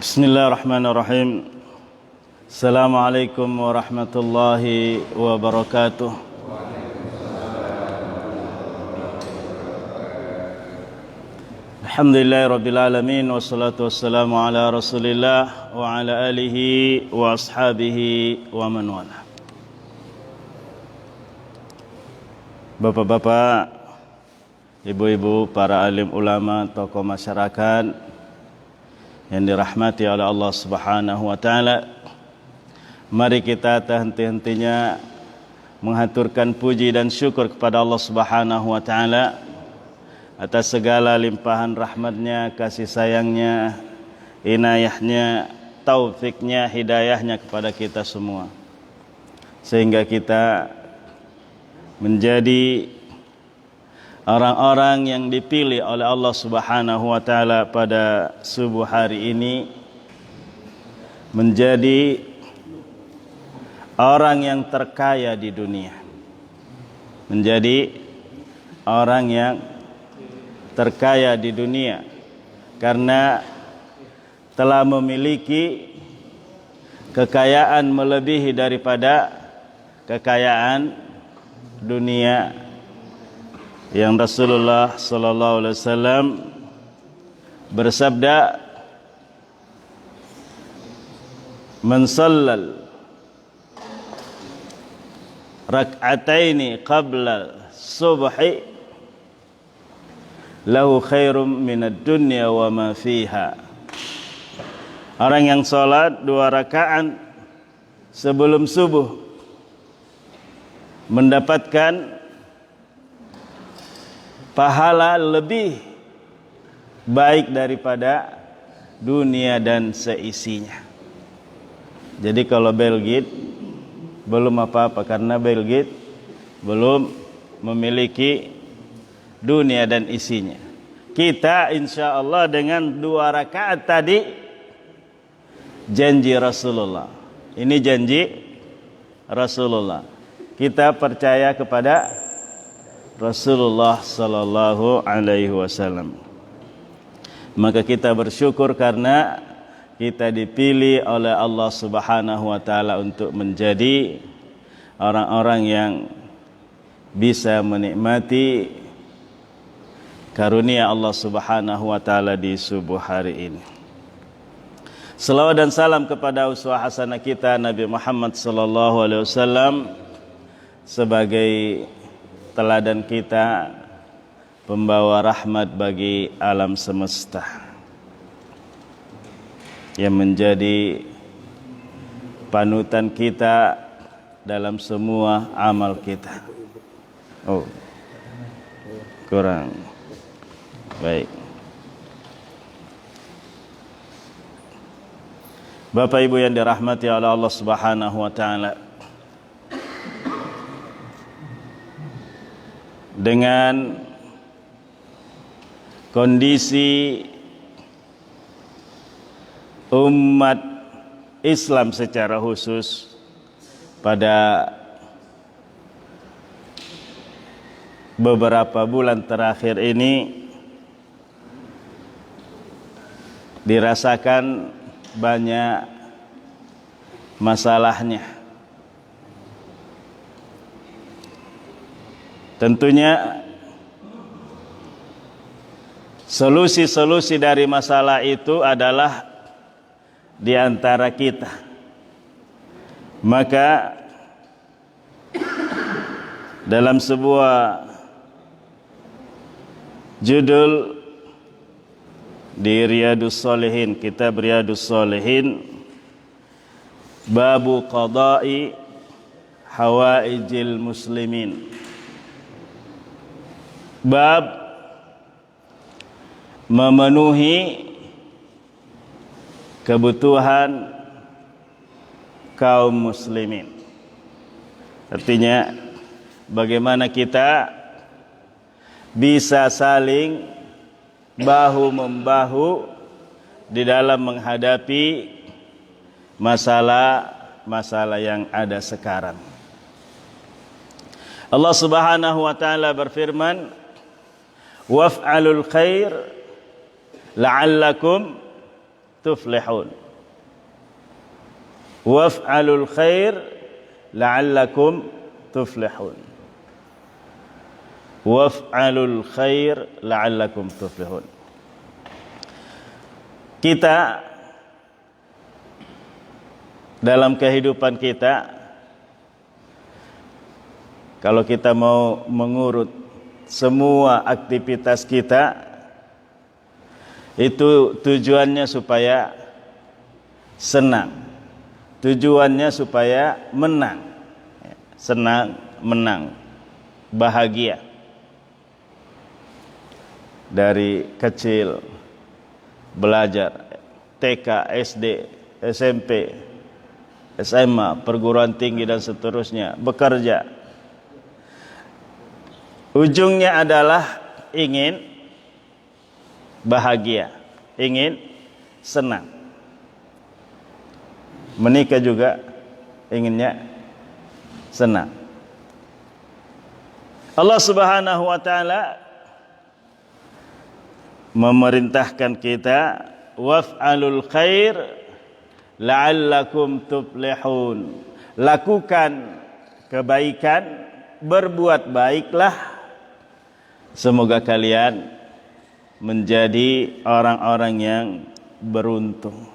Bismillahirrahmanirrahim. Assalamualaikum warahmatullahi wabarakatuh. Alhamdulillahirabbil alamin wassalatu wassalamu ala Rasulillah wa ala alihi wa ashabihi wa man wala. Bapak-bapak, ibu-ibu, para alim ulama, tokoh masyarakat yang dirahmati oleh Allah Subhanahu wa taala, mari kita tak henti-hentinya menghaturkan puji dan syukur kepada Allah Subhanahu wa taala atas segala limpahan rahmatnya, kasih sayangnya, inayahnya, taufiknya, hidayahnya kepada kita semua, sehingga kita menjadi orang-orang yang dipilih oleh Allah Subhanahu wa taala pada subuh hari ini menjadi orang yang terkaya di dunia. Menjadi orang yang terkaya di dunia karena telah memiliki kekayaan melebihi daripada kekayaan dunia. Yang Rasulullah sallallahu alaihi wasallam bersabda, "Man shallal rak'ataini qabla subhi lahu khairum minad dunya wa ma fiha." Orang yang salat 2 rakaat sebelum subuh mendapatkan pahala lebih baik daripada dunia dan seisinya. Jadi kalau Bill Gates belum apa-apa, karena Bill Gates belum memiliki dunia dan isinya. Kita insya Allah dengan 2 rakaat tadi, janji Rasulullah. Ini janji Rasulullah. Kita percaya kepada Rasulullah sallallahu alaihi wasallam. Maka kita bersyukur karena kita dipilih oleh Allah Subhanahu wa taala untuk menjadi orang-orang yang bisa menikmati karunia Allah Subhanahu wa taala di subuh hari ini. Selawat dan salam kepada uswah hasanah kita Nabi Muhammad sallallahu alaihi wasallam sebagai teladan kita, pembawa rahmat bagi alam semesta, yang menjadi panutan kita dalam semua amal kita. Oh, kurang baik. Bapak Ibu yang dirahmati oleh Allah Subhanahu wa taala, dengan kondisi umat Islam secara khusus pada beberapa bulan terakhir ini dirasakan banyak masalahnya. Tentunya solusi-solusi dari masalah itu adalah di antara kita. Maka dalam sebuah judul di Riyadhus Shalihin, kitab Riyadhus Shalihin, Babu Qada'i Hawaijil Muslimin, bab memenuhi kebutuhan kaum muslimin. Artinya bagaimana kita bisa saling bahu-membahu di dalam menghadapi masalah-masalah yang ada sekarang. Allah Subhanahu wa taala berfirman, waf'alul khair la'allakum tuflihun. Waf'alul khair la'allakum tuflihun. Waf'alul khair la'allakum tuflihun. Kita dalam kehidupan kita, kalau kita mau mengurut semua aktivitas kita, itu tujuannya supaya senang, tujuannya supaya menang, senang, menang, bahagia. Dari kecil belajar TK, SD, SMP, SMA, perguruan tinggi dan seterusnya, bekerja. Ujungnya adalah ingin bahagia, ingin senang. Menikah juga inginnya senang. Allah Subhanahu wa taala memerintahkan kita, waf'alul khair la'allakum tuflihun. Lakukan kebaikan, berbuat baiklah, semoga kalian menjadi orang-orang yang beruntung.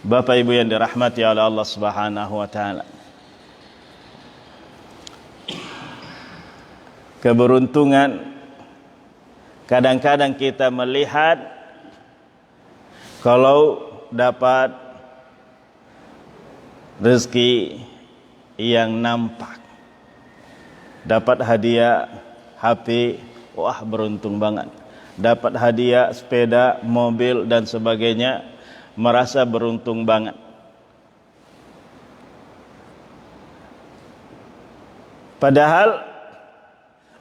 Bapak Ibu yang dirahmati oleh Allah Subhanahu wa taala, keberuntungan kadang-kadang kita melihat kalau dapat rezeki yang nampak, dapat hadiah HP, wah beruntung banget. Dapat hadiah sepeda, mobil dan sebagainya, merasa beruntung banget. Padahal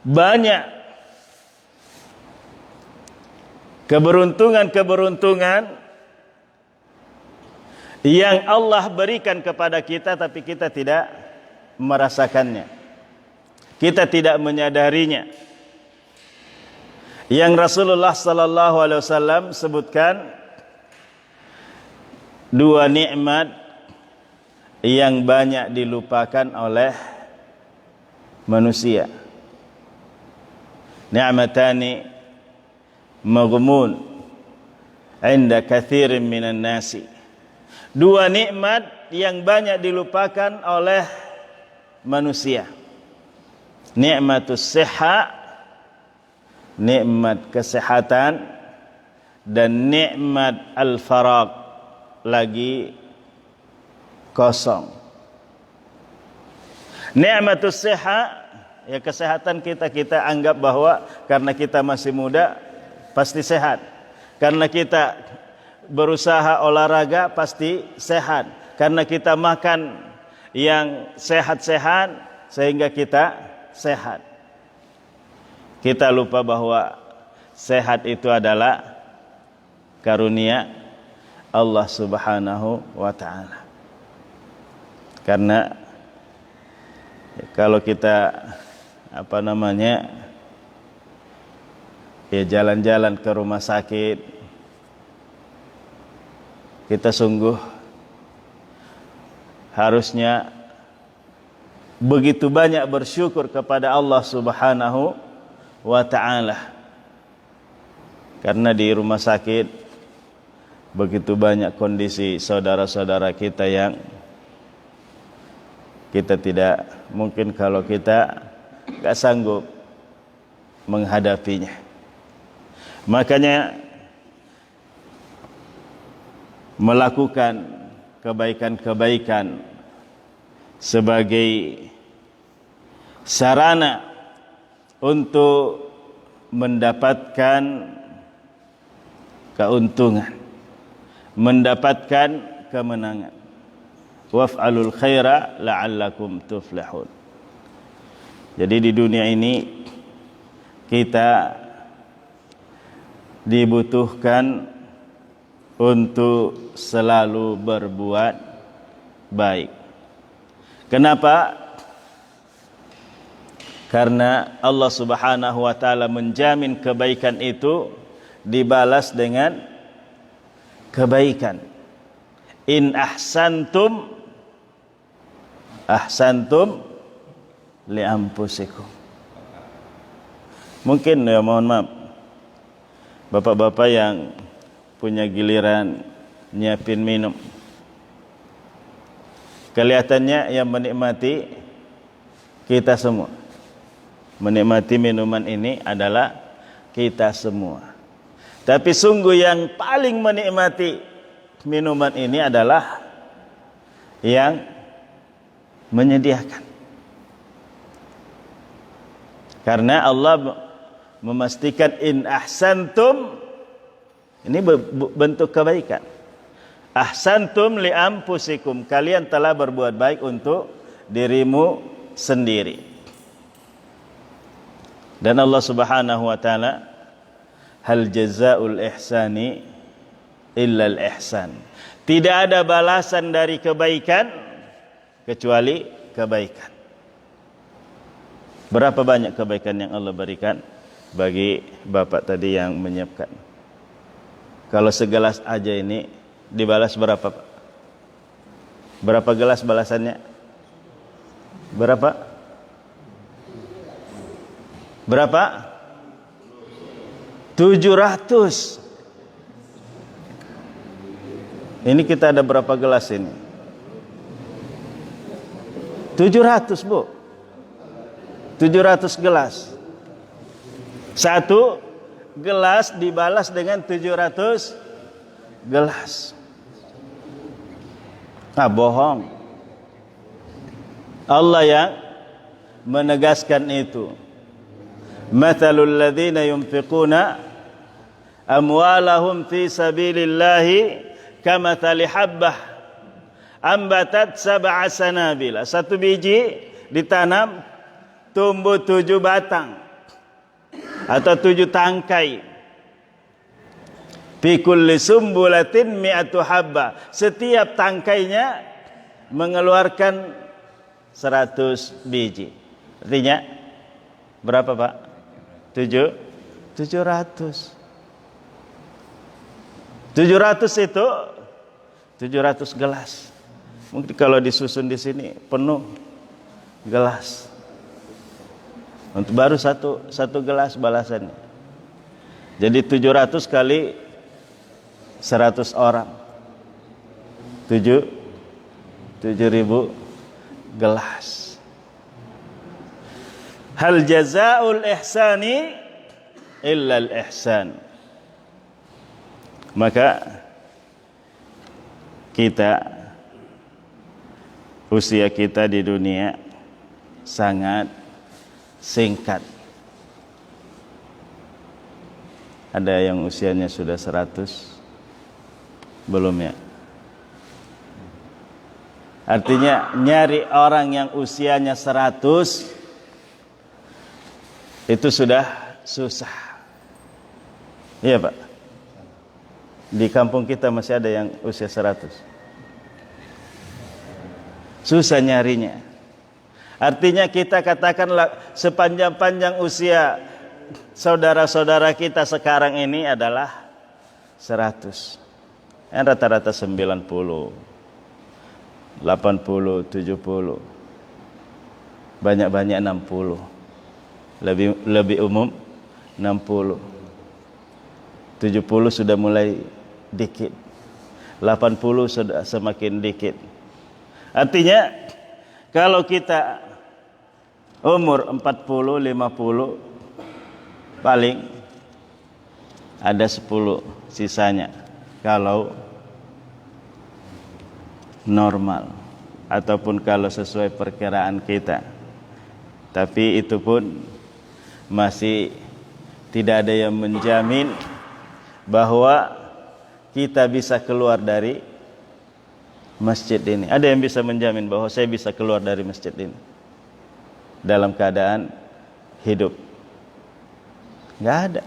banyak keberuntungan-keberuntungan yang Allah berikan kepada kita, tapi kita tidak merasakannya, kita tidak menyadarinya. Yang Rasulullah sallallahu alaihi wasallam sebutkan dua nikmat yang banyak dilupakan oleh manusia. Ni'matani maghmun 'inda katsirin minan nasi. Dua nikmat yang banyak dilupakan oleh manusia. Nikmatus siha, nikmat kesehatan, dan nikmat al-farag, lagi kosong. Nikmatus siha, ya kesehatan kita anggap bahwa karena kita masih muda pasti sehat, karena kita berusaha olahraga pasti sehat, karena kita makan yang sehat-sehat sehingga kita sehat. Kita lupa bahwa sehat itu adalah karunia Allah Subhanahu wa taala. Karena kalau kita ya jalan-jalan ke rumah sakit, kita sungguh harusnya begitu banyak bersyukur kepada Allah Subhanahu wa ta'ala. Karena di rumah sakit begitu banyak kondisi saudara-saudara kita yang kita tidak mungkin, kalau kita gak sanggup menghadapinya. Makanya melakukan kebaikan-kebaikan sebagai sarana untuk mendapatkan keuntungan, mendapatkan kemenangan. Waf'alul khaira la'allakum tuflihun. Jadi di dunia ini kita dibutuhkan untuk selalu berbuat baik. Kenapa? Karena Allah Subhanahu wa taala menjamin kebaikan itu dibalas dengan kebaikan. In ahsantum ahsantum li anfusikum. Mungkin ya, mohon maaf, bapak-bapak yang punya giliran nyiapin minum, kelihatannya yang menikmati kita semua. Menikmati minuman ini adalah kita semua. Tapi sungguh yang paling menikmati minuman ini adalah yang menyediakan. Karena Allah memastikan in ahsantum, ini bentuk kebaikan. Ahsantum li anfusikum, kalian telah berbuat baik untuk dirimu sendiri. Dan Allah Subhanahu wa taala, hal jazaa'ul ihsani illa al ihsan. Tidak ada balasan dari kebaikan kecuali kebaikan. Berapa banyak kebaikan yang Allah berikan bagi bapak tadi yang menyiapkan? Kalau segelas aja ini dibalas berapa, Pak? Berapa gelas balasannya? Berapa? Berapa? 700. Ini kita ada berapa gelas ini? 700, Bu. 700 gelas. Satu gelas dibalas dengan 700 gelas. Bohong. Allah yang menegaskan itu. Mathalul ladzina yunfiquna amwalahum fi sabilillahi kamathali habbah ambatat sab'a sanabila. Satu biji ditanam tumbuh 7 batang atau 7 tangkai. Fi kulli sumbulatin mi'atu habba. Setiap tangkainya mengeluarkan 100 biji. Artinya berapa, Pak? 700. 700 itu 700 gelas. Mungkin kalau disusun di sini penuh gelas. Untuk baru satu gelas balasannya. Jadi 700 kali 100 orang. 7.000 gelas. Hal jazaa'ul ihsani illa al-ihsan. Maka usia kita di dunia sangat singkat. Ada yang usianya sudah 100? Belum ya? Artinya nyari orang yang usianya 100 itu sudah susah. Iya, Pak. Di kampung kita masih ada yang usia 100. Susah nyarinya. Artinya kita katakanlah sepanjang-panjang usia saudara-saudara kita sekarang ini adalah 100. Yang rata-rata 90, 80, 70. Banyak-banyak 60. Lebih umum 60. 70 sudah mulai dikit. 80 sudah semakin dikit. Artinya kalau kita umur 40, 50 paling ada 10 sisanya kalau normal ataupun kalau sesuai perkiraan kita. Tapi itu pun masih tidak ada yang menjamin bahwa kita bisa keluar dari masjid ini. Ada yang bisa menjamin bahwa saya bisa keluar dari masjid ini dalam keadaan hidup? Nggak ada.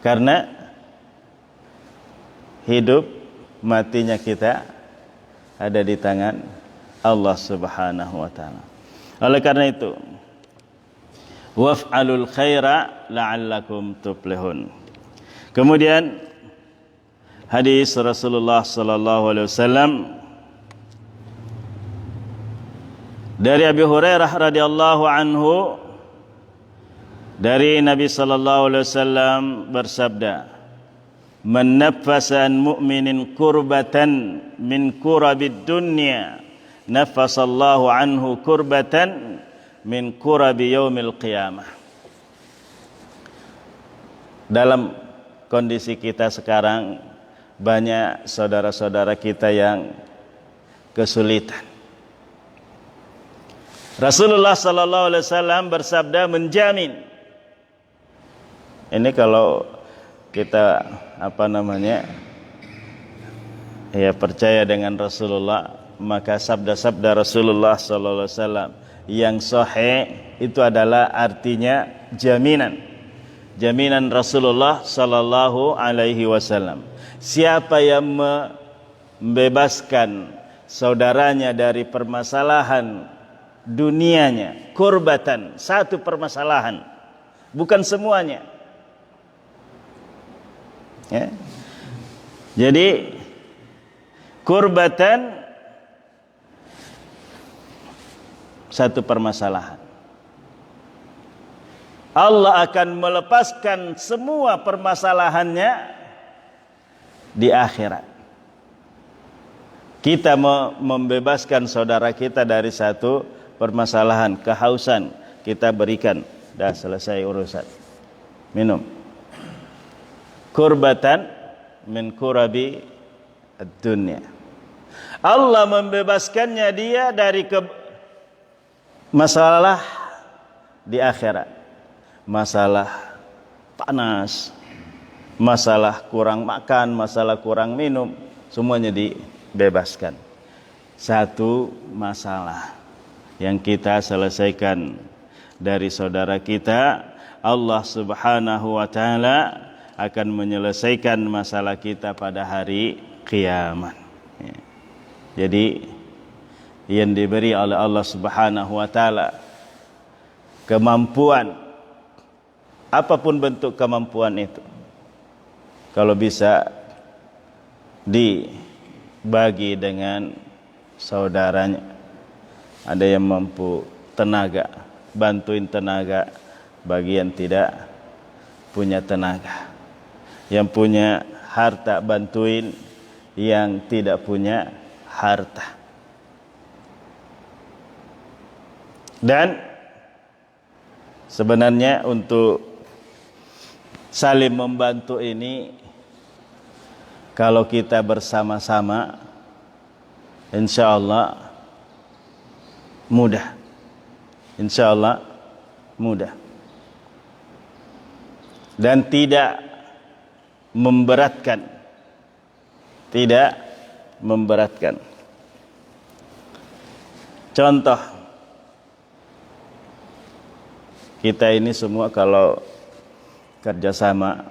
Karena hidup matinya kita ada di tangan Allah Subhanahu wa taala. Oleh karena itu, waf'alul khaira la'allakum tuflihun. Kemudian hadis Rasulullah sallallahu alaihi wasallam dari Abi Hurairah radhiyallahu anhu, dari Nabi sallallahu alaihi wasallam bersabda, "Man naffasa an mu'minin kurbatan min kurabid dunya, naffasallahu anhu kurbatan min kurabi yaumil qiyamah." Dalam kondisi kita sekarang, banyak saudara-saudara kita yang kesulitan. Rasulullah sallallahu alaihi wasallam bersabda, menjamin. Ini kalau kita percaya dengan Rasulullah, maka sabda-sabda Rasulullah sallallahu alaihi wasallam yang sahih itu adalah artinya jaminan. Jaminan Rasulullah sallallahu alaihi wasallam. Siapa yang membebaskan saudaranya dari permasalahan dunianya, kurbatan, satu permasalahan, bukan semuanya. Ya. Jadi kurbatan, satu permasalahan. Allah akan melepaskan semua permasalahannya di akhirat. Kita membebaskan saudara kita dari satu permasalahan, kehausan, kita berikan, dah selesai urusan, minum. Kurbatan min kurabi ad-dunya. Allah membebaskannya dia dari masalah di akhirat. Masalah panas, masalah kurang makan, masalah kurang minum, semuanya dibebaskan. Satu masalah yang kita selesaikan dari saudara kita, Allah Subhanahu wa taala akan menyelesaikan masalah kita pada hari kiamat. Jadi yang diberi oleh Allah Subhanahu wa taala kemampuan, apapun bentuk kemampuan itu, kalau bisa dibagi dengan saudaranya. Ada yang mampu tenaga, bantuin tenaga bagi yang tidak punya tenaga. Yang punya harta, bantuin yang tidak punya harta. Dan sebenarnya untuk saling membantu ini, kalau kita bersama-sama, insyaallah mudah. Insyaallah mudah. Dan tidak memberatkan. Tidak memberatkan. Contoh, kita ini semua kalau kerjasama,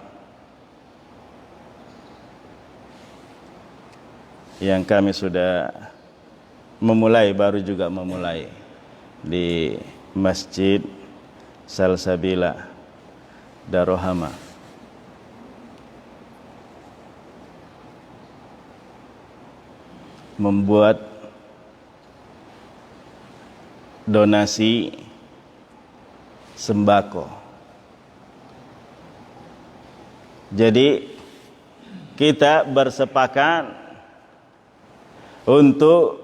yang kami sudah memulai, baru juga memulai di Masjid Salsabila Darohama. Membuat donasi sembako. Jadi kita bersepakat untuk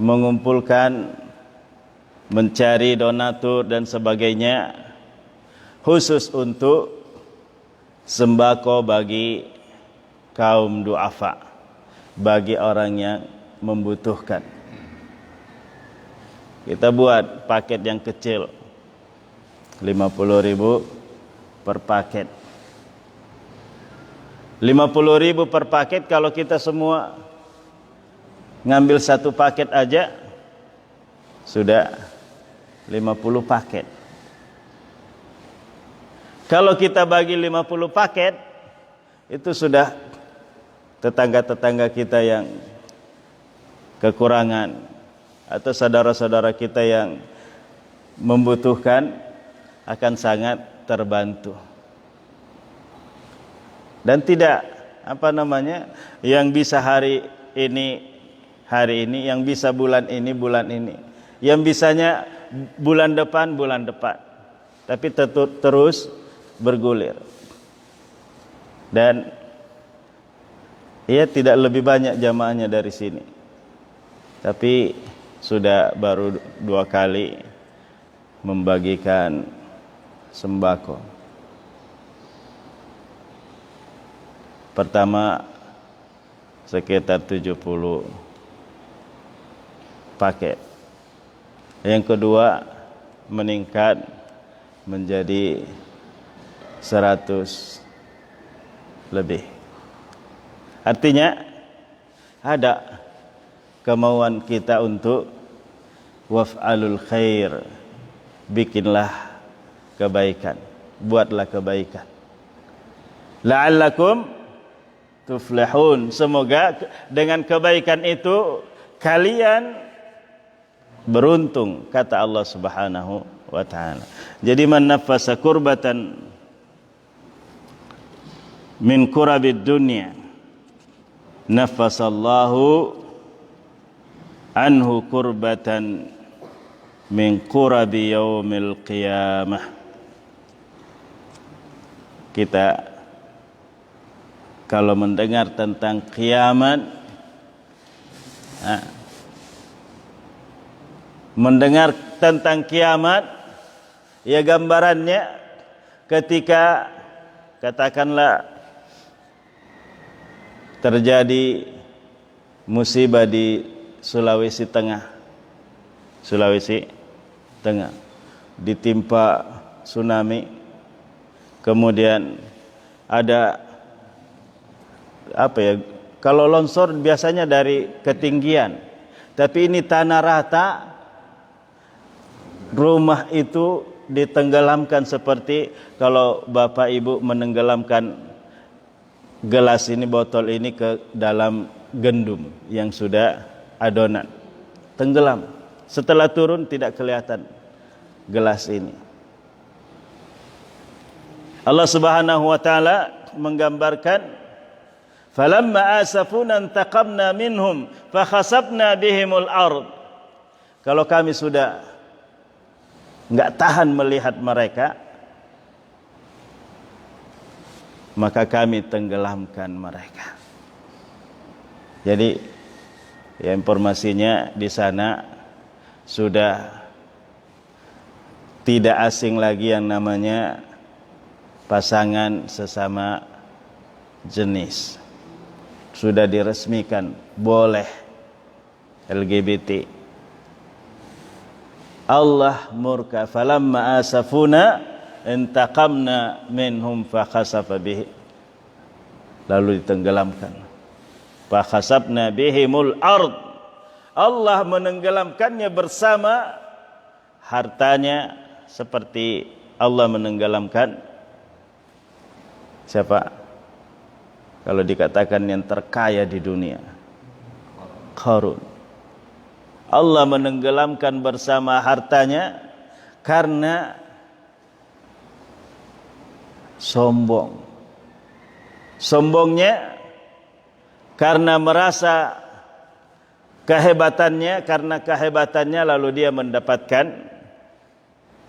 mengumpulkan, mencari donatur dan sebagainya, khusus untuk sembako bagi kaum duafa, bagi orang yang membutuhkan. Kita buat paket yang kecil, 50.000 per paket. 50.000 per paket, kalau kita semua ngambil satu paket aja sudah 50 paket. Kalau kita bagi 50 paket, itu sudah tetangga-tetangga kita yang kekurangan atau saudara-saudara kita yang membutuhkan akan sangat terbantu. Dan tidak yang bisa hari ini, yang bisa bulan ini, yang bisanya bulan depan, tapi terus bergulir. Dan ia tidak lebih banyak jamaahnya dari sini, tapi sudah baru 2 kali membagikan sembako. Pertama sekitar 70 paket. Yang kedua meningkat menjadi 100 lebih. Artinya ada kemauan kita untuk waf'alul khair, bikinlah kebaikan, buatlah kebaikan. La'allakum tuflihun, semoga dengan kebaikan itu kalian beruntung, kata Allah Subhanahu wa taala. Jadi man nafasa kurbatan min kurabid dunya nafasallahu anhu kurbatan min kurabi yaumil qiyamah. Kita kalau mendengar tentang kiamat, mendengar tentang kiamat, ya gambarannya ketika katakanlah terjadi musibah di Sulawesi Tengah, ditimpa tsunami, kemudian ada kalau longsor biasanya dari ketinggian, tapi ini tanah rata, rumah itu ditenggelamkan seperti kalau Bapak Ibu menenggelamkan gelas ini, botol ini ke dalam gendum yang sudah adonan, tenggelam. Setelah turun tidak kelihatan gelas ini. Allah Subhanahu wa taala menggambarkan, falamma asafuna intaqamna minhum fakhasabna bihimul ard. Kalau kami sudah enggak tahan melihat mereka, maka kami tenggelamkan mereka. Jadi ya, informasinya di sana sudah tidak asing lagi yang namanya pasangan sesama jenis. Sudah diresmikan boleh LGBT. Allah murka, falamma asafuna intaqamna minhum fakhasafa bihi, lalu ditenggelamkan. Fakhasabna bihimul ard, Allah menenggelamkannya bersama hartanya, seperti Allah menenggelamkan siapa? Kalau dikatakan yang terkaya di dunia, Qarun. Allah menenggelamkan bersama hartanya karena sombong. Sombongnya karena merasa kehebatannya, karena kehebatannya lalu dia mendapatkan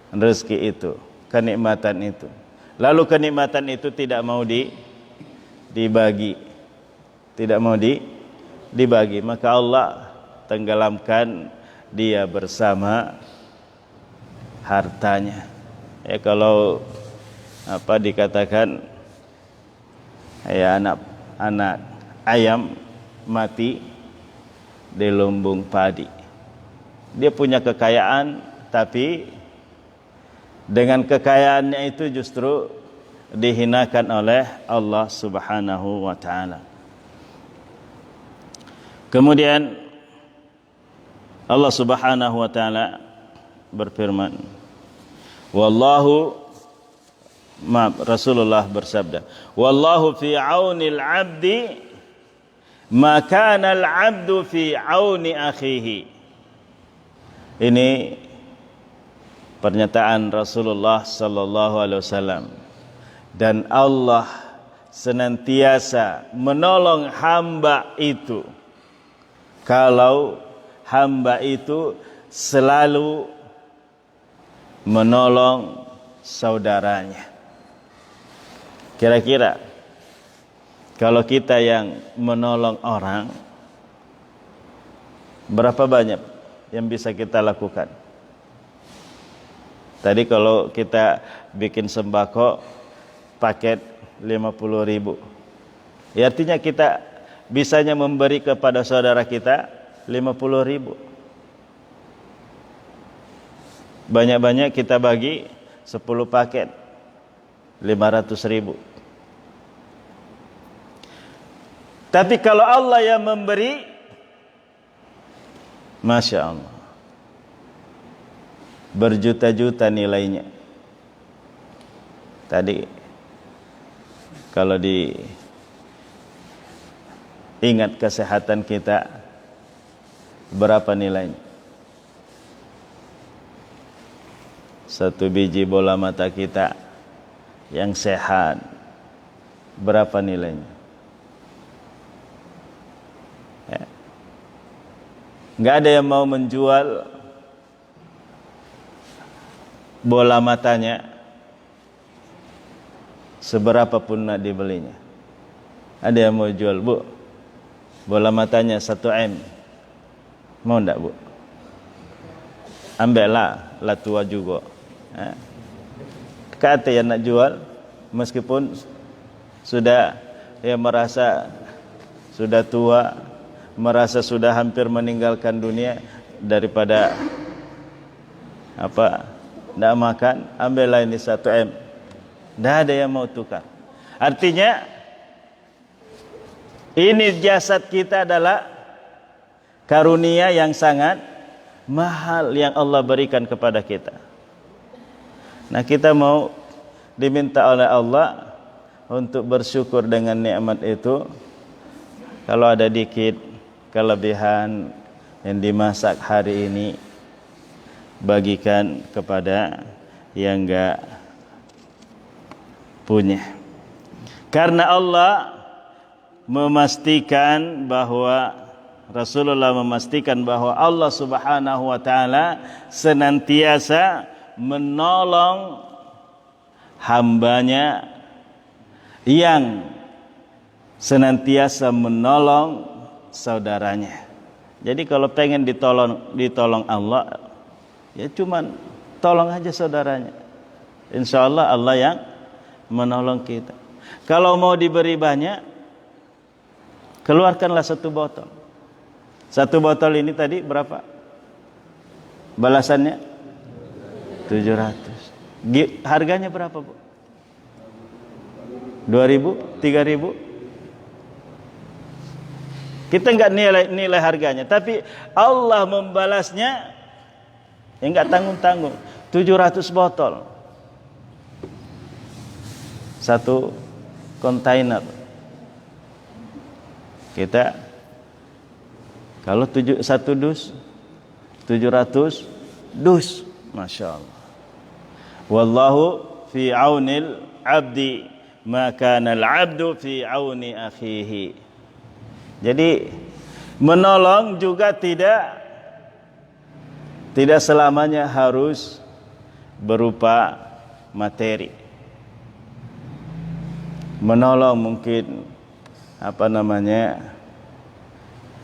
rezeki itu, kenikmatan itu. Lalu kenikmatan itu tidak mau dibagi. Tidak mau dibagi, maka Allah tenggelamkan dia bersama hartanya. Ya, kalau dikatakan ya anak ayam mati di lumbung padi. Dia punya kekayaan, tapi dengan kekayaannya itu justru dihinakan oleh Allah Subhanahu wa taala. Kemudian Allah Subhanahu wa taala berfirman, Rasulullah bersabda, wallahu fi aunil 'abdi ma kana al-'abdu fi auni akhihi. Ini pernyataan Rasulullah sallallahu alaihi wasallam. Dan Allah senantiasa menolong hamba itu kalau hamba itu selalu menolong saudaranya. Kira-kira kalau kita yang menolong orang, berapa banyak yang bisa kita lakukan? Tadi kalau kita bikin sembako paket 50.000, ya artinya kita bisanya memberi kepada saudara kita 50.000. Banyak-banyak kita bagi 10 paket 500.000. Tapi kalau Allah yang memberi, Masya Allah, berjuta-juta nilainya. Tadi kalau diingat kesehatan kita, berapa nilainya? 1 biji bola mata kita yang sehat, berapa nilainya? Ya. Nggak ada yang mau menjual bola matanya seberapa pun nak dibelinya. Ada yang mau jual, Bu, bola matanya 1 M, mau enggak, Bu? Ambillah, lah tua juga. Kata yang nak jual, meskipun sudah merasa sudah tua, merasa sudah hampir meninggalkan dunia, daripada tidak makan, ambillah ini 1 M. Tidak ada yang mau tukar. Artinya ini jasad kita adalah karunia yang sangat mahal yang Allah berikan kepada kita. Nah, kita mau diminta oleh Allah untuk bersyukur dengan nikmat itu. Kalau ada dikit kelebihan yang dimasak hari ini, bagikan kepada yang enggak punya. Karena Allah memastikan bahwa Rasulullah memastikan bahwa Allah Subhanahu wa taala senantiasa menolong hambanya yang senantiasa menolong saudaranya. Jadi kalau pengen ditolong Allah, ya cuman tolong aja saudaranya. Insya Allah Allah yang menolong kita. Kalau mau diberi banyak, keluarkanlah 1 botol. 1 botol ini tadi berapa? Balasannya 700. Harganya berapa, Bu? 2.000, 3.000? Kita enggak nilai harganya, tapi Allah membalasnya enggak tanggung-tanggung. 700 botol. 1 kontainer. Kita kalau 1 dus 700 dus, Masya Allah. Wallahu fi aunil abdi ma kana al-abdu fi auni akhihi. Jadi menolong juga tidak selamanya harus berupa materi. Menolong mungkin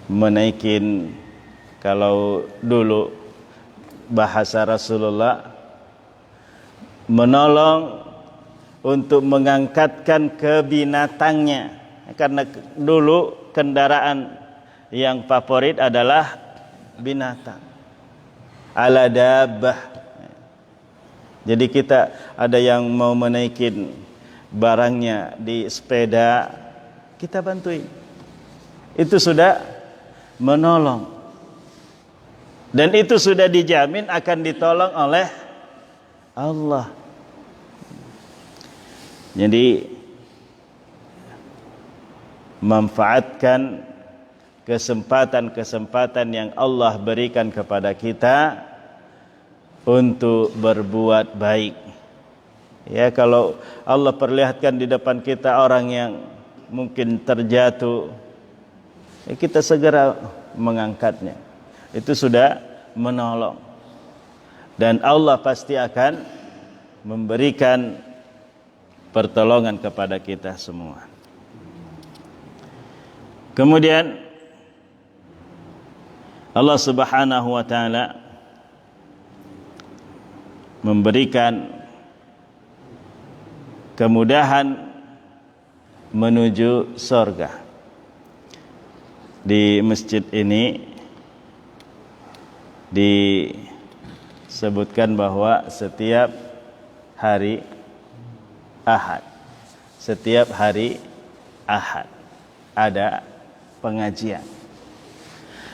menaikin, kalau dulu bahasa Rasulullah, menolong untuk mengangkatkan ke binatangnya, karena dulu kendaraan yang favorit adalah binatang, ala dabbah. Jadi kita ada yang mau menaikin barangnya di sepeda, kita bantuin. Itu sudah menolong, dan itu sudah dijamin akan ditolong oleh Allah. Jadi manfaatkan kesempatan-kesempatan yang Allah berikan kepada kita untuk berbuat baik. Ya, kalau Allah perlihatkan di depan kita orang yang mungkin terjatuh, ya kita segera mengangkatnya. Itu sudah menolong. Dan Allah pasti akan memberikan pertolongan kepada kita semua. Kemudian Allah Subhanahu wa taala memberikan kemudahan menuju surga. Di masjid ini disebutkan bahwa setiap hari Ahad ada pengajian.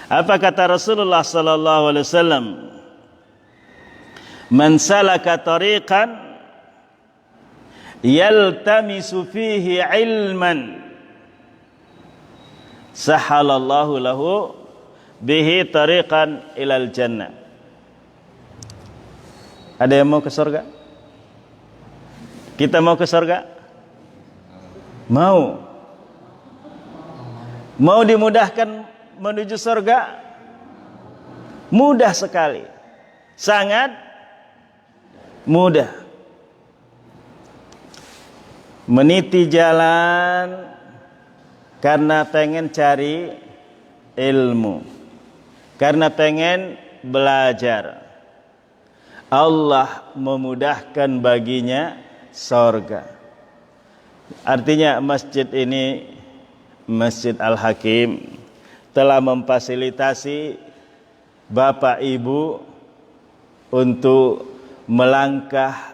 Apa kata Rasulullah sallallahu alaihi wasallam? Man salaka tariqan yaltamisu fihi ilman sahalallahu lahu bihi tariqan ilal jannah. Ada yang mau ke surga? Kita mau ke surga? Mau. Mau dimudahkan menuju surga? Mudah sekali. Sangat mudah. Meniti jalan karena pengen cari ilmu, karena pengen belajar. Allah memudahkan baginya surga. Artinya masjid ini, Masjid Al-Hakim, telah memfasilitasi Bapak Ibu untuk melangkah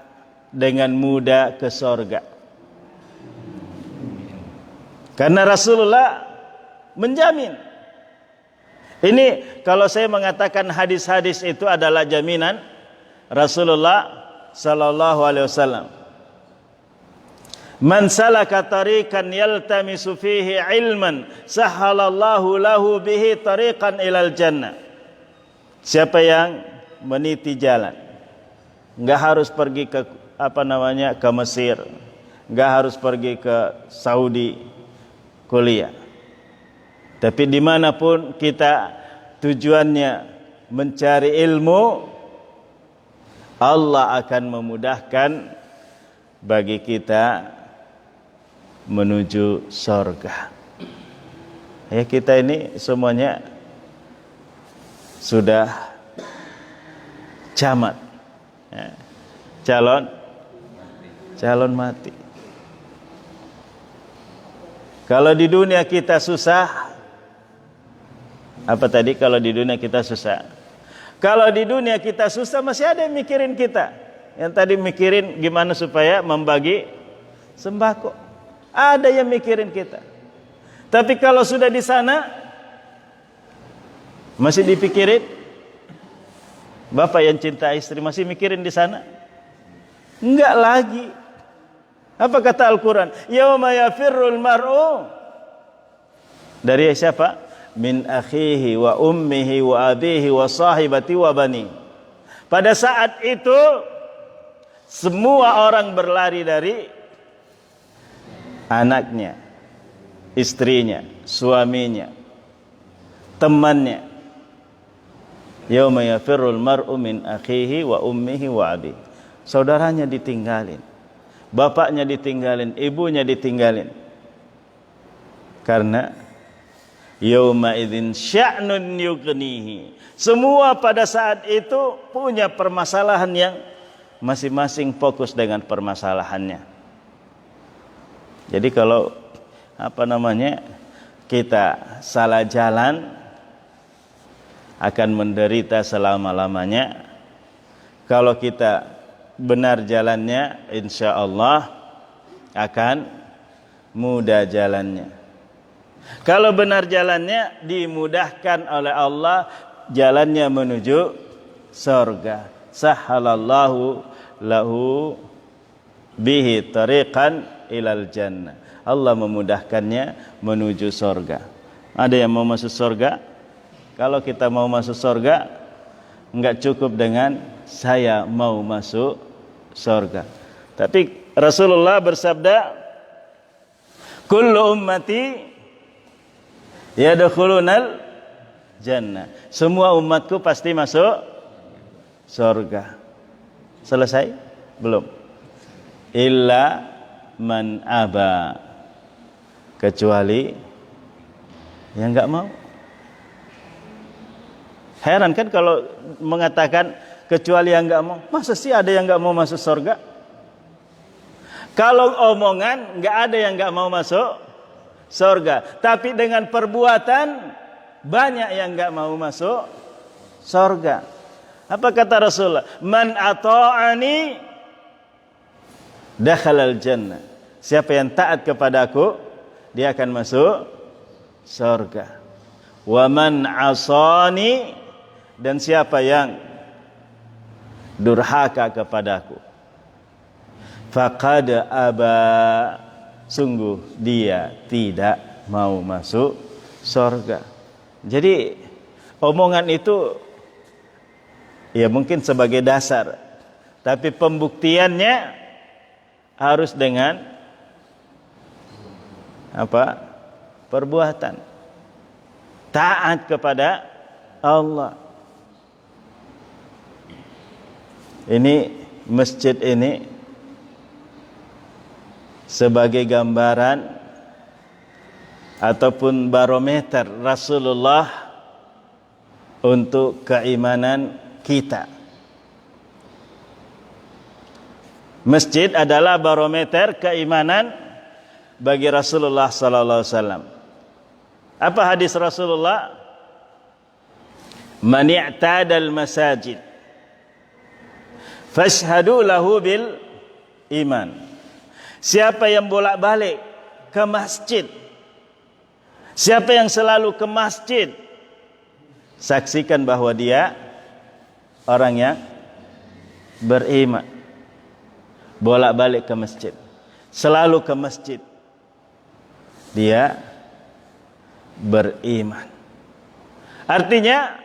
dengan mudah ke surga. Karena Rasulullah menjamin. Ini kalau saya mengatakan hadis-hadis itu adalah jaminan Rasulullah sallallahu alaihi wasallam. Man salaka tariqan yaltamisu fihi ilman sahalallahu lahu bihi tariqan ilal jannah. Siapa yang meniti jalan, enggak harus pergi ke ke Mesir, enggak harus pergi ke Saudi kuliah. Tapi dimanapun kita tujuannya mencari ilmu, Allah akan memudahkan bagi kita menuju surga. Ya, kita ini semuanya sudah camat, ya, calon mati. Kalau di dunia kita susah, apa tadi? Kalau di dunia kita susah, kalau di dunia kita susah masih ada yang mikirin kita. Yang tadi mikirin gimana supaya membagi sembako, ada yang mikirin kita. Tapi kalau sudah di sana masih dipikirin. Bapak yang cinta istri masih mikirin di sana? Enggak lagi. Apa kata Al-Quran? Yauma yafirrul mar'u, dari siapa? Min akhihi wa ummihi wa abihi wa sahibati wa bani. Pada saat itu semua orang berlari dari anaknya, istrinya, suaminya, temannya. Yauma yafirrul mar'u min akhihi wa ummihi wa abihi. Saudaranya ditinggalin, bapaknya ditinggalin, ibunya ditinggalin. Karena yauma idzin sya'nun yughnihi. Semua pada saat itu punya permasalahan yang masing-masing fokus dengan permasalahannya. Jadi kalau kita salah jalan akan menderita selama-lamanya. Kalau kita benar jalannya, insya Allah akan mudah jalannya. Kalau benar jalannya, dimudahkan oleh Allah jalannya menuju surga. Sahalallahu lahu bihi tariqan ilal jannah. Allah memudahkannya menuju surga. Ada yang mau masuk surga? Kalau kita mau masuk surga, enggak cukup dengan saya mau masuk surga. Tapi Rasulullah bersabda, kullu ummati yadkhulunal jannah. Semua umatku pasti masuk surga. Selesai? Belum. Illa man aba, kecuali yang enggak mau. Heran kan kalau mengatakan kecuali yang enggak mau. Masa sih ada yang enggak mau masuk surga? Kalau omongan enggak ada yang enggak mau masuk surga, tapi dengan perbuatan banyak yang enggak mau masuk surga. Apa kata Rasulullah? Man ata'ani dakhalal jannah. Siapa yang taat kepadaku, dia akan masuk surga. Wa man asani, dan siapa yang durhaka kepadaku, faqad aba, sungguh dia tidak mau masuk surga. Jadi omongan itu ya mungkin sebagai dasar, tapi pembuktiannya harus dengan apa? Perbuatan. Taat kepada Allah. Ini masjid ini sebagai gambaran ataupun barometer Rasulullah untuk keimanan kita. Masjid adalah barometer keimanan bagi Rasulullah sallallahu alaihi wasallam. Apa hadis Rasulullah? Man i'tadal masajid fashhadu lahu bil iman. Siapa yang bolak-balik ke masjid, siapa yang selalu ke masjid, saksikan bahwa dia orang yang beriman. Bolak-balik ke masjid, selalu ke masjid, dia beriman. Artinya,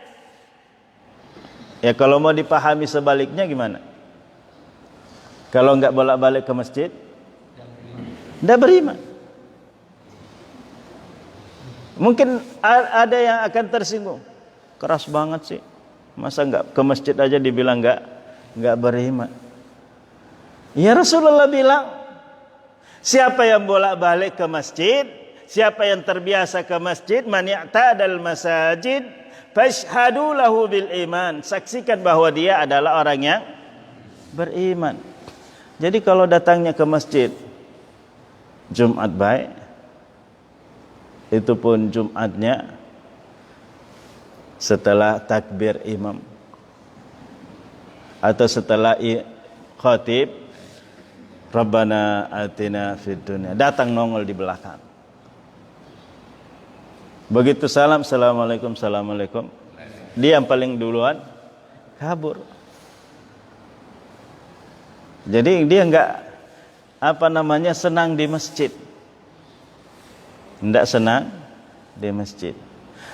ya kalau mau dipahami sebaliknya gimana? Kalau enggak bolak-balik ke masjid, tidak beriman. Mungkin ada yang akan tersinggung. Keras banget sih. Masa enggak ke masjid aja dibilang enggak beriman. Ya Rasulullah bilang, siapa yang bolak-balik ke masjid, siapa yang terbiasa ke masjid, man ya'tadal masajid fashhadu lahu bil iman. Saksikan bahwa dia adalah orang yang beriman. Jadi kalau datangnya ke masjid Jumat baik, itu pun Jumatnya setelah takbir imam atau setelah khatib Rabbana atina fid dunya, datang nongol di belakang. Begitu salam, assalamualaikum, assalamualaikum, dia yang paling duluan kabur. Jadi dia enggak senang di masjid. Enggak senang di masjid.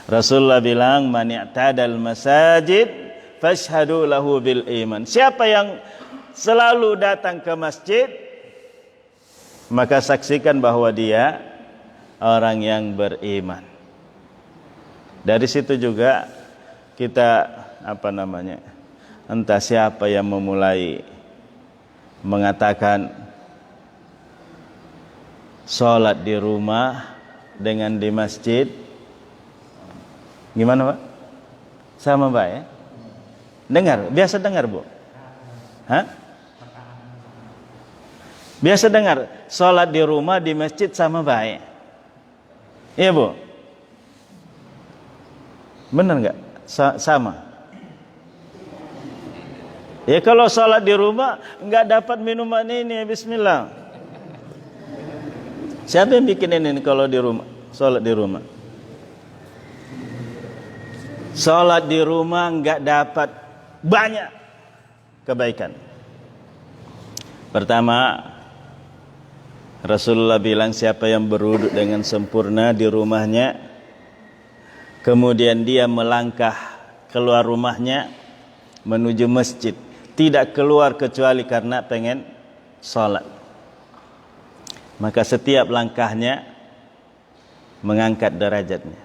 Rasulullah bilang, man i'tadal masajid fashhadu lahu bil iman. Siapa yang selalu datang ke masjid, maka saksikan bahwa dia orang yang beriman. Dari situ juga kita entah siapa yang memulai mengatakan sholat di rumah dengan di masjid gimana Pak? Sama Pak ya? Biasa dengar Bu? Hah? Biasa dengar sholat di rumah di masjid sama baik. Iya Bu? Benar nggak? Sama. Ya kalau sholat di rumah nggak dapat minuman ini, bismillah. Siapa yang bikin ini kalau di rumah? Sholat di rumah. Sholat di rumah nggak dapat banyak kebaikan. Pertama, Rasulullah bilang siapa yang berwudu dengan sempurna di rumahnya, kemudian dia melangkah keluar rumahnya menuju masjid, tidak keluar kecuali karena pengen salat. Maka setiap langkahnya mengangkat derajatnya.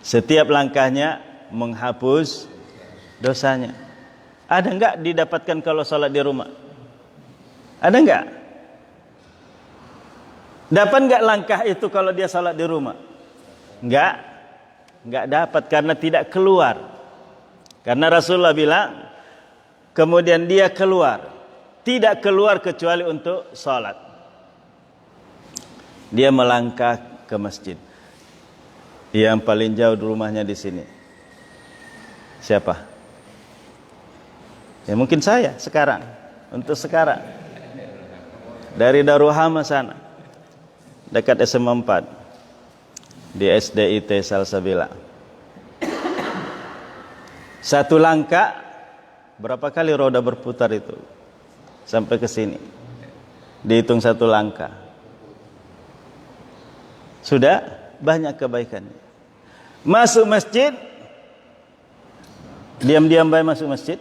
Setiap langkahnya menghapus dosanya. Ada enggak didapatkan kalau salat di rumah? Ada enggak? Dapat enggak langkah itu kalau dia salat di rumah? Enggak dapat karena tidak keluar. Karena Rasulullah bilang, kemudian dia keluar, tidak keluar kecuali untuk salat. Dia melangkah ke masjid. Yang paling jauh rumahnya di sini. Siapa? Ya mungkin saya sekarang. Untuk sekarang. Dari Daruhama sana. Dekat SMA 4. Di SDIT Salsabila. Satu langkah, berapa kali roda berputar itu? Sampai ke sini. Dihitung satu langkah. Sudah banyak kebaikannya. Masuk masjid, diam-diam baik masuk masjid.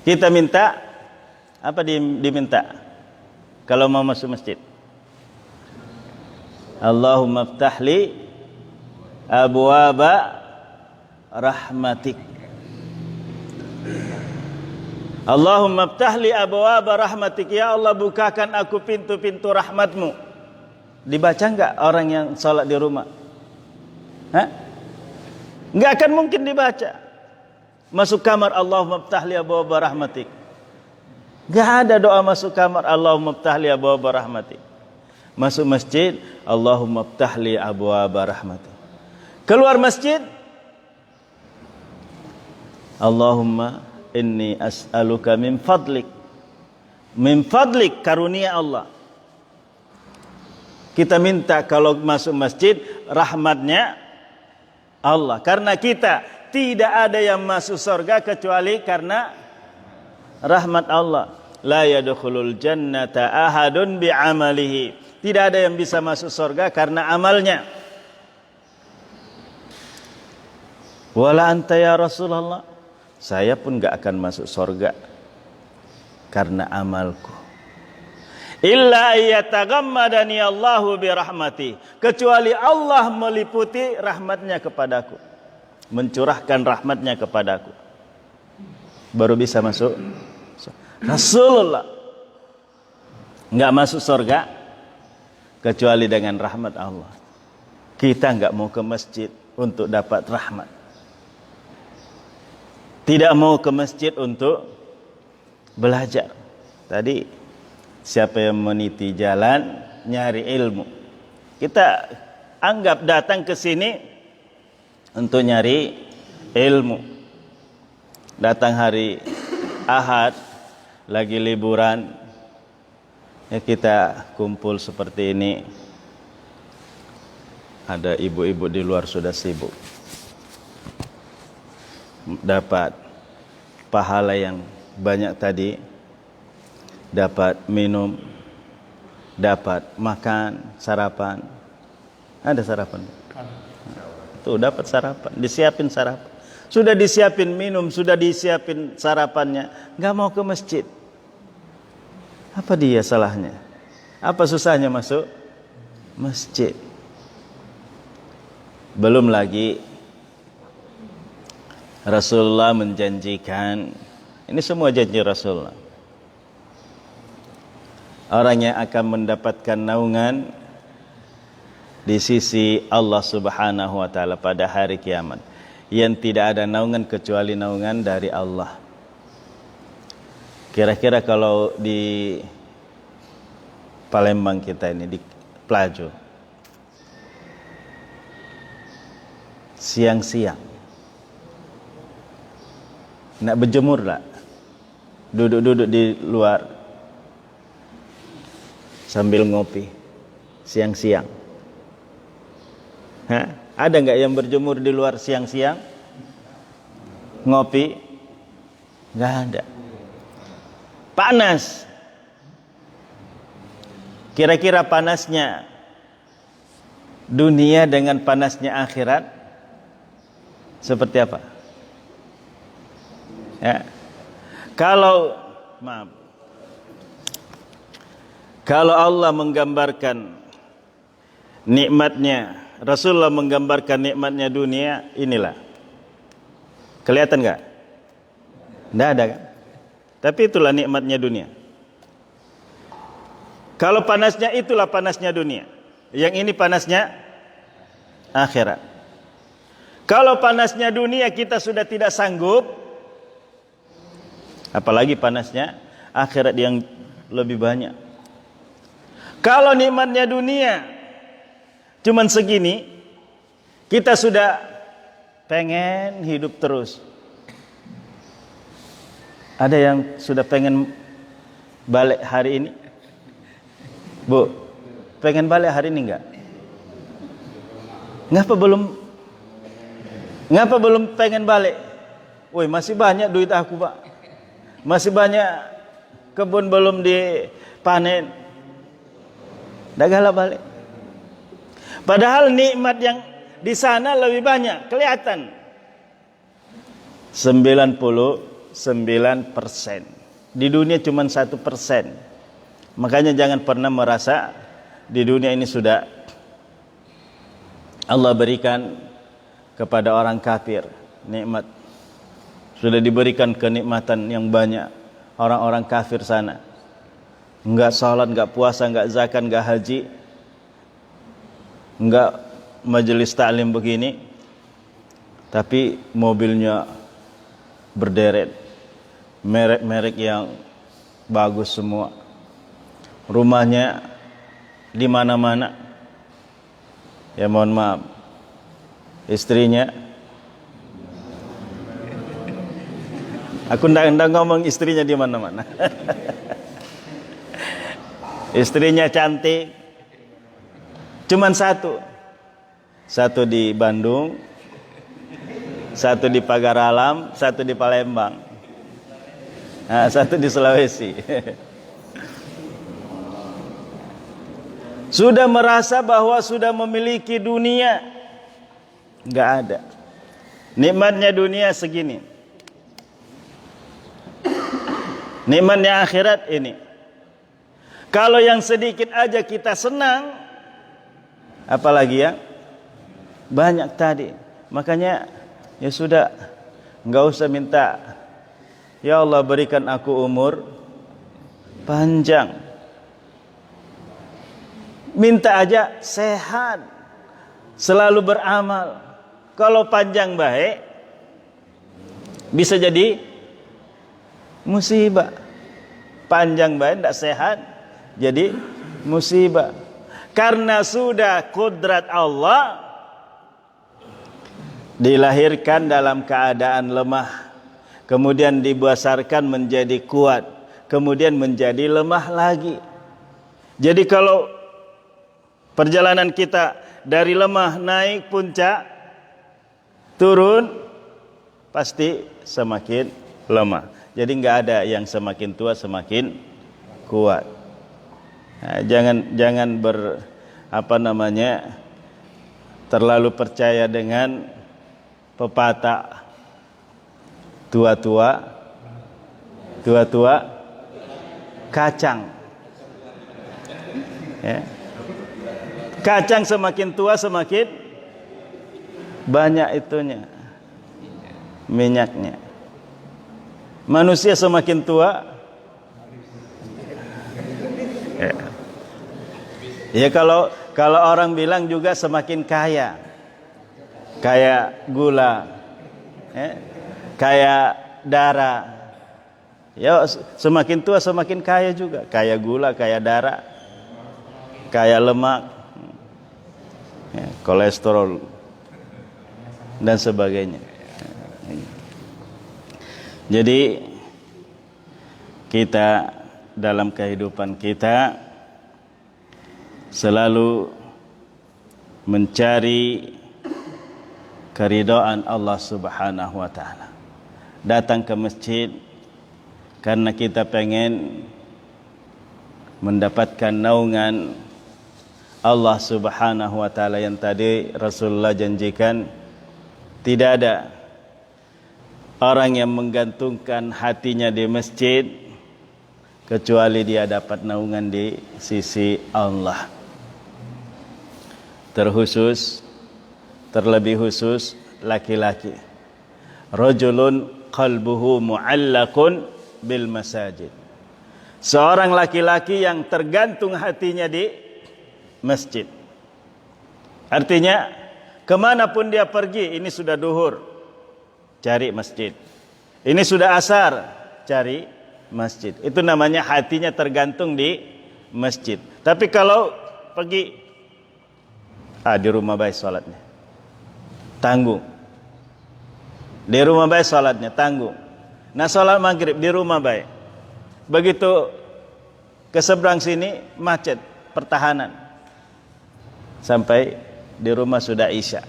Kita minta, apa diminta? Kalau mau masuk masjid. Allahumma ftahli abwaba rahmatik. Allahumma ftahli abwaba rahmatik. Ya Allah, bukakan aku pintu-pintu rahmatmu. Dibaca enggak orang yang salat di rumah? Enggak akan mungkin dibaca. Masuk kamar, Allahumma ftahli abwaaba rahmatik. Enggak ada doa masuk kamar, Allahumma ftahli abwaaba rahmatik. Masuk masjid, Allahumma ftahli abwaaba rahmatik. Keluar masjid, Allahumma inni as'aluka min fadlik. Min fadlik, karunia Allah. Kita minta kalau masuk masjid rahmatnya Allah. Karena kita tidak ada yang masuk surga kecuali karena rahmat Allah. La yadkhulul jannata ahadun bi'amalihi. Tidak ada yang bisa masuk surga karena amalnya. Wala anta ya Rasulullah. Saya pun enggak akan masuk surga karena amalku. Illa yatagammadani Allahu birahmati, kecuali Allah meliputi rahmatnya kepadaku, mencurahkan rahmatnya kepadaku, baru bisa masuk. Rasulullah enggak masuk surga kecuali dengan rahmat Allah. Kita enggak mau ke masjid untuk dapat rahmat, tidak mau ke masjid untuk belajar. Tadi siapa yang meniti jalan nyari ilmu, kita anggap datang ke sini untuk nyari ilmu. Datang hari Ahad lagi liburan, ya kita kumpul seperti ini. Ada ibu-ibu di luar sudah sibuk, dapat pahala yang banyak tadi. Dapat minum, dapat makan, sarapan. Ada sarapan? Tuh dapat sarapan, disiapin sarapan. Sudah disiapin minum, sudah disiapin sarapannya, nggak mau ke masjid. Apa dia salahnya? Apa susahnya masuk masjid? Belum lagi Rasulullah menjanjikan, ini semua janji Rasulullah, orang yang akan mendapatkan naungan di sisi Allah Subhanahu wa taala pada hari kiamat, yang tidak ada naungan kecuali naungan dari Allah. Kira-kira kalau di Palembang kita ini, di Plajo, siang-siang nak berjemur lah, duduk-duduk di luar sambil ngopi siang-siang. Ada enggak yang berjemur di luar siang-siang ngopi? Enggak ada. Panas. Kira-kira panasnya dunia dengan panasnya akhirat seperti apa? Ya. Kalau Kalau Allah menggambarkan nikmatnya, Rasulullah menggambarkan nikmatnya dunia, inilah. Kelihatan enggak? Tidak ada kan? Tapi itulah nikmatnya dunia. Kalau panasnya, itulah panasnya dunia. Yang ini panasnya akhirat. Kalau panasnya dunia kita sudah tidak sanggup, apalagi panasnya akhirat yang lebih banyak. Kalau nikmatnya dunia cuman segini, kita sudah pengen hidup terus. Ada yang sudah pengen balik hari ini? Bu, pengen balik hari ini enggak? Ngapa belum pengen balik? Woi, masih banyak duit aku, Pak. Masih banyak kebun belum dipanen. Dah galak balik. Padahal nikmat yang di sana lebih banyak, kelihatan. 99%. Di dunia cuma 1%. Makanya jangan pernah merasa di dunia ini sudah Allah berikan kepada orang kafir nikmat. Sudah diberikan kenikmatan yang banyak orang-orang kafir sana. Enggak salat, enggak puasa, enggak zakat, enggak haji, enggak majelis taklim begini, tapi mobilnya berderet, merek-merek yang bagus semua, rumahnya di mana-mana. Ya mohon maaf, istrinya, aku ndak ngomong istrinya di mana-mana. Istrinya cantik, cuman satu di Bandung, satu di Pagar Alam, satu di Palembang, nah, satu di Sulawesi. Sudah merasa bahwa sudah memiliki dunia, enggak ada. Nikmatnya dunia segini, nikmatnya akhirat ini. Kalau yang sedikit aja kita senang, apalagi yang banyak tadi. Makanya ya sudah, enggak usah minta, ya Allah berikan aku umur panjang. Minta aja sehat, selalu beramal. Kalau panjang baik, bisa jadi musibah. Panjang baik tidak sehat, jadi musibah. Karena sudah kudrat Allah, dilahirkan dalam keadaan lemah, kemudian dibesarkan menjadi kuat, kemudian menjadi lemah lagi. Jadi kalau perjalanan kita dari lemah naik puncak, turun pasti semakin lemah. Jadi enggak ada yang semakin tua semakin kuat. Nah, jangan terlalu percaya dengan pepatah tua-tua kacang. Ya. Kacang semakin tua semakin banyak itunya, minyaknya. Manusia semakin tua, ya kalau orang bilang juga semakin kaya, kayak gula, kayak darah. Ya semakin tua semakin kaya juga, kayak gula, kayak darah, kayak lemak, kolesterol dan sebagainya. Jadi kita dalam kehidupan kita selalu mencari keridhaan Allah Subhanahu wa taala. Datang ke masjid karena kita pengen mendapatkan naungan Allah Subhanahu wa taala yang tadi Rasulullah janjikan. Tidak ada orang yang menggantungkan hatinya di masjid kecuali dia dapat naungan di sisi Allah. Terlebih khusus laki-laki. Rajulun qalbuhu mu'allaqun bil masajid. Seorang laki-laki yang tergantung hatinya di masjid. Artinya kemanapun dia pergi, ini sudah duhur, cari masjid. Ini sudah asar, cari masjid. Itu namanya hatinya tergantung di masjid. Tapi kalau pergi di rumah baik salatnya, tanggung. Di rumah baik salatnya, tanggung. Nah, salat maghrib di rumah baik. Begitu ke seberang sini macet, pertahanan. Sampai di rumah sudah isya.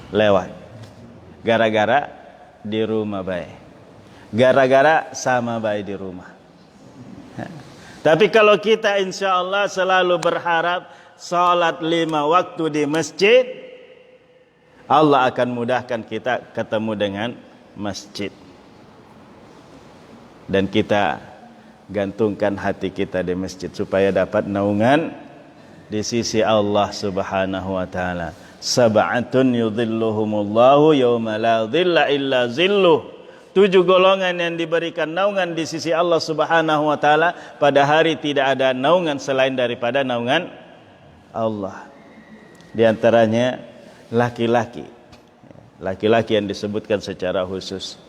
Lewat. Gara-gara di rumah baik. Gara-gara sama baik di rumah. Tapi kalau kita insya Allah selalu berharap salat 5 waktu di masjid, Allah akan mudahkan kita ketemu dengan masjid. Dan kita gantungkan hati kita di masjid supaya dapat naungan di sisi Allah Subhanahu wa taala. Sab'atun yudhilluhumullahu yauma la dhilla illa zilluh. 7 golongan yang diberikan naungan di sisi Allah Subhanahu wa taala, pada hari tidak ada naungan selain daripada naungan Allah. Di antaranya laki-laki. Laki-laki yang disebutkan secara khusus.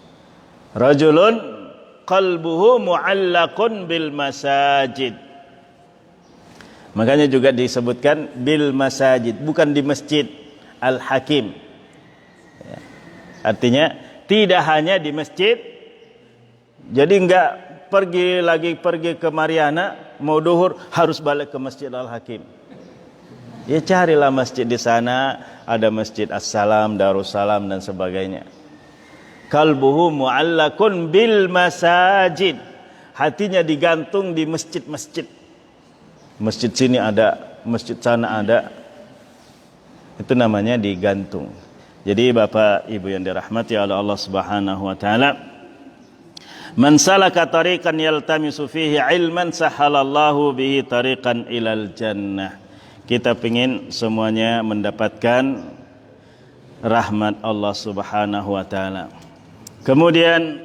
Rajulun qalbuhu mu'allaqun bil masajid. Makanya juga disebutkan bil masajid, bukan di masjid. Al-Hakim. Artinya tidak hanya di masjid. Jadi enggak pergi ke Mariana, mau duhur harus balik ke Masjid Al-Hakim. Ya carilah masjid di sana, ada Masjid As-Salam, Darussalam dan sebagainya. Qalbuhu mu'allaqun bil masajid. Hatinya digantung di masjid-masjid. Masjid sini ada, masjid sana ada. Itu namanya digantung. Jadi Bapak Ibu yang dirahmati oleh Allah Subhanahu wa taala, man salaka tariqan yaltamisu fihi ilman sahalallahu bihi tariqan ilal jannah. Kita ingin semuanya mendapatkan rahmat Allah Subhanahu wa taala. Kemudian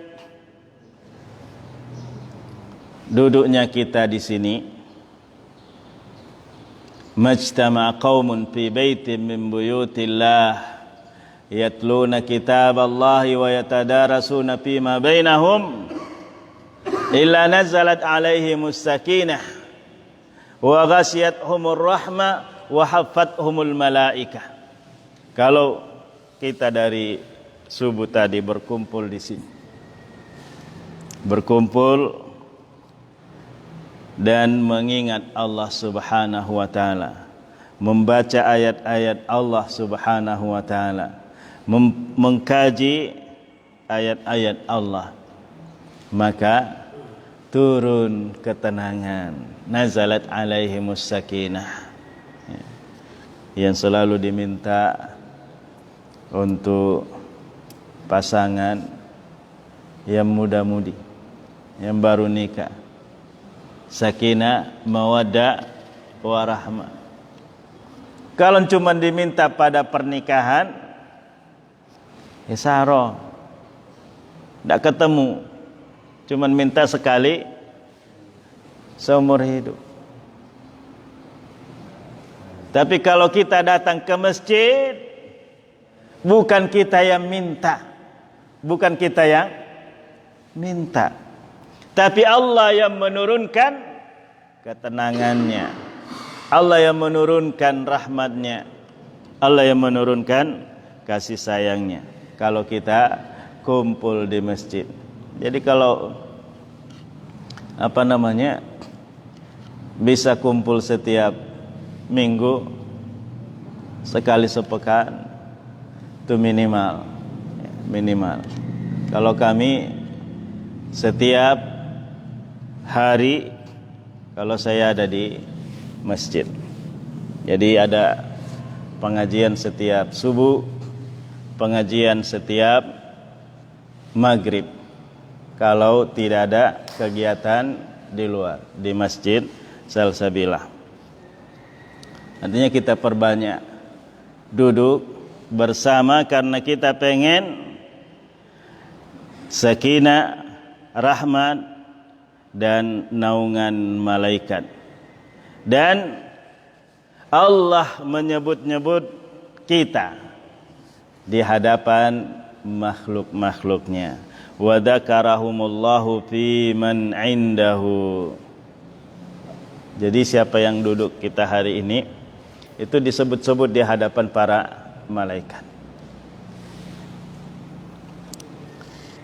duduknya kita di sini, majtama'a qaumun fi baitin min buyutillah yatluna kitaballahi wa yatadarasuna fima bainahum illa nazalat alaihimus sakinah wa ghasyiyatuhumur rahmah wa haffathumul malaikah. Kalau kita dari subuh tadi berkumpul di sini, berkumpul dan mengingat Allah Subhanahu wa taala, membaca ayat-ayat Allah Subhanahu wa taala, mengkaji ayat-ayat Allah, maka turun ketenangan, nazalat alaihimus sakinah, yang selalu diminta untuk pasangan yang muda-mudi, yang baru nikah. Sakinah, mawaddah, warahmah. Kalau cuma diminta pada pernikahan, ya saro, tidak ketemu. Cuma minta sekali seumur hidup. Tapi kalau kita datang ke masjid, bukan kita yang minta, bukan kita yang minta, tapi Allah yang menurunkan ketenangannya, Allah yang menurunkan rahmatnya, Allah yang menurunkan kasih sayangnya kalau kita kumpul di masjid. Jadi kalau bisa kumpul setiap minggu, sekali sepekan, itu minimal. Kalau kami setiap hari, kalau saya ada di masjid, jadi ada pengajian setiap subuh, pengajian setiap maghrib. Kalau tidak ada kegiatan di luar, di Masjid Salsabilah. Artinya kita perbanyak duduk bersama karena kita pengen sakinah, rahmat dan naungan malaikat. Dan Allah menyebut-nyebut kita di hadapan makhluk-makhluknya. Wa dzakarahumullahu fi man indahu. Jadi siapa yang duduk kita hari ini itu disebut-sebut di hadapan para malaikat.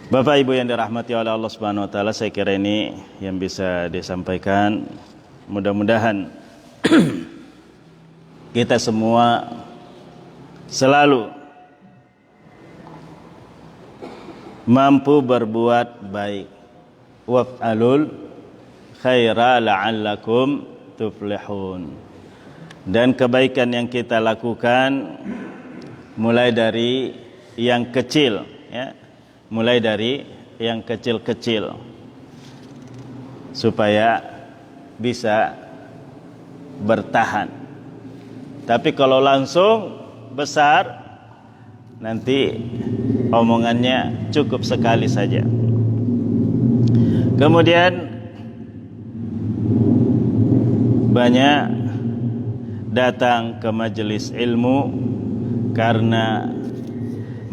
Bapak Ibu yang dirahmati oleh Allah Subhanahu wa taala, saya kira ini yang bisa disampaikan. Mudah-mudahan kita semua selalu mampu berbuat baik. Waf'alul khaira la'allakum tuflihun. Dan kebaikan yang kita lakukan mulai dari yang kecil, ya. Mulai dari yang kecil-kecil supaya bisa bertahan. Tapi kalau langsung besar, nanti omongannya cukup sekali saja. Kemudian banyak datang ke majelis ilmu karena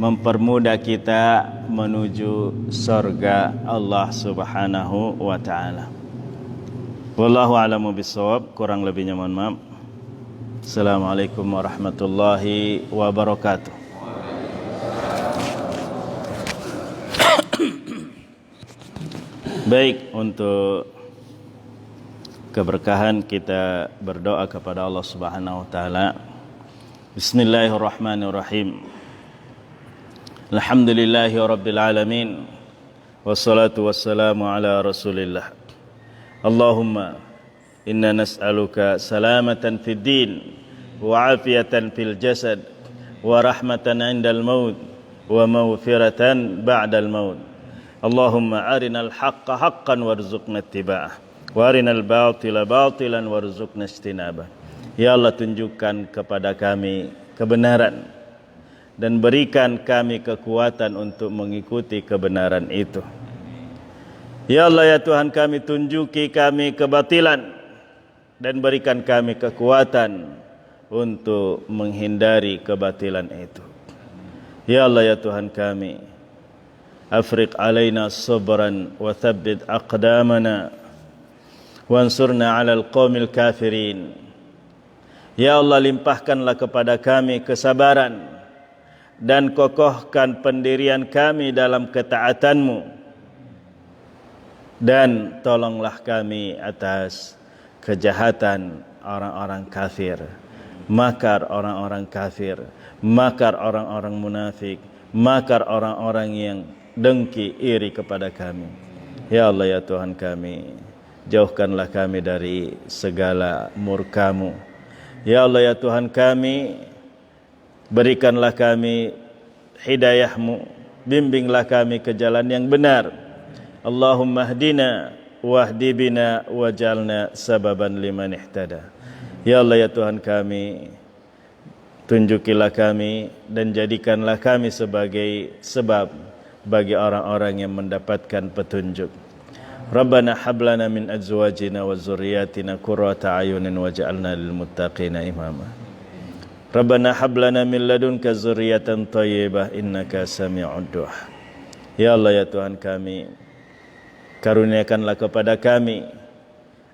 mempermudah kita menuju surga Allah Subhanahu wa taala. Wallahu a'lamu bissawab, kurang lebihnya mohon maaf. Assalamualaikum warahmatullahi wabarakatuh. Baik, untuk keberkahan kita berdoa kepada Allah Subhanahu wa taala. Bismillahirrahmanirrahim. Alhamdulillahi rabbil alamin. Wassalatu wassalamu ala Rasulillah. Allahumma inna nas'aluka salamatan fid din wa afiyatan fil jasad wa rahmatan 'indal maut wa maghfiratan ba'dal maut. Allahumma arinal haqqa haqqan warzuqna ittiba'ah wa arinal batila batilan warzuqna ijtinabah. Ya Allah, tunjukkan kepada kami kebenaran dan berikan kami kekuatan untuk mengikuti kebenaran itu. Ya Allah, ya Tuhan kami, tunjuki kami kebatilan dan berikan kami kekuatan untuk menghindari kebatilan itu. Ya Allah, ya Tuhan kami, afriq alaina sabran wa thabbit aqdamana wansurna 'alal qaumil kafirin. Ya Allah, limpahkanlah kepada kami kesabaran dan kokohkan pendirian kami dalam ketaatan-Mu, dan tolonglah kami atas kejahatan orang-orang kafir, makar orang-orang kafir, makar orang-orang munafik, makar orang-orang yang dengki iri kepada kami. Ya Allah, ya Tuhan kami, jauhkanlah kami dari segala murka-Mu. Ya Allah, ya Tuhan kami, berikanlah kami hidayah-Mu, bimbinglah kami ke jalan yang benar. Allahumma hdina wahdi bina wajalna sababan liman ihtada. Ya Allah, ya Tuhan kami, tunjukilah kami dan jadikanlah kami sebagai sebab bagi orang-orang yang mendapatkan petunjuk. Rabbana hablana min azwajina wa zurriyatina qurrata ayunin waj'alna lil muttaqina imama. Rabbana hablana min ladunka zurriyatan thayyibah innaka sami'ud du'a. Ya Allah, ya Tuhan kami, karuniakanlah kepada kami,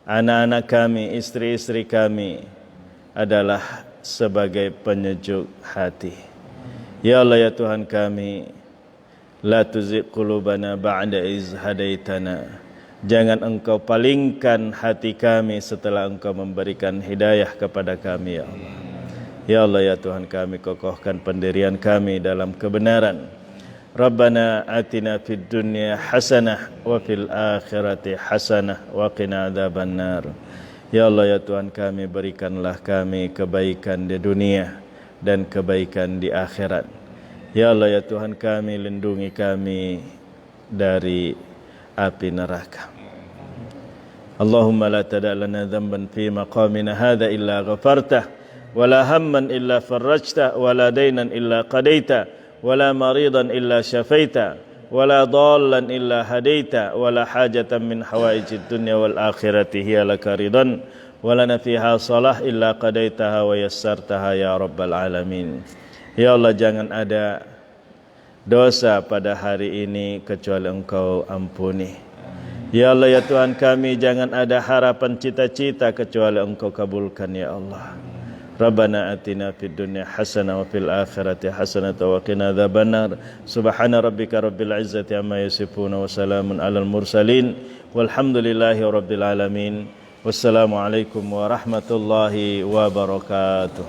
anak-anak kami, istri-istri kami adalah sebagai penyejuk hati. Ya Allah, ya Tuhan kami, la tuzigh qulubana ba'da iz hadaitana. Jangan Engkau palingkan hati kami setelah Engkau memberikan hidayah kepada kami, ya Allah. Ya Allah, ya Tuhan kami, kokohkan pendirian kami dalam kebenaran. Rabbana atina fid dunya hasanah wa fil akhirati hasanah wa qina adzabannar. Ya Allah, ya Tuhan kami, berikanlah kami kebaikan di dunia dan kebaikan di akhirat. Ya Allah, ya Tuhan kami, lindungi kami dari api neraka. اللهم لا تدع لنا ذنبا في مقامنا هذا إلا غفرته ولا هما إلا فرجته ولا دينا إلا قضيته ولا مريضا إلا شفيته ولا ضالا إلا هديته ولا حاجة من حوائج الدنيا والآخرة هي لك رضا ولنا فيها صلاح إلا قضيتها ويسرتها يا رب العالمين. Ya Allah, jangan ada dosa pada hari ini kecuali Engkau ampuni. Ya Allah, ya Tuhan kami, jangan ada harapan cita-cita kecuali Engkau kabulkan ya Allah. Rabbana atina fid dunya hasanah wa fil akhirati hasanah wa qina adzabannar. Subhana rabbika rabbil izzati amma yasifun wa salamun alal mursalin walhamdulillahi rabbil alamin. Wassalamu alaikum warahmatullahi wabarakatuh.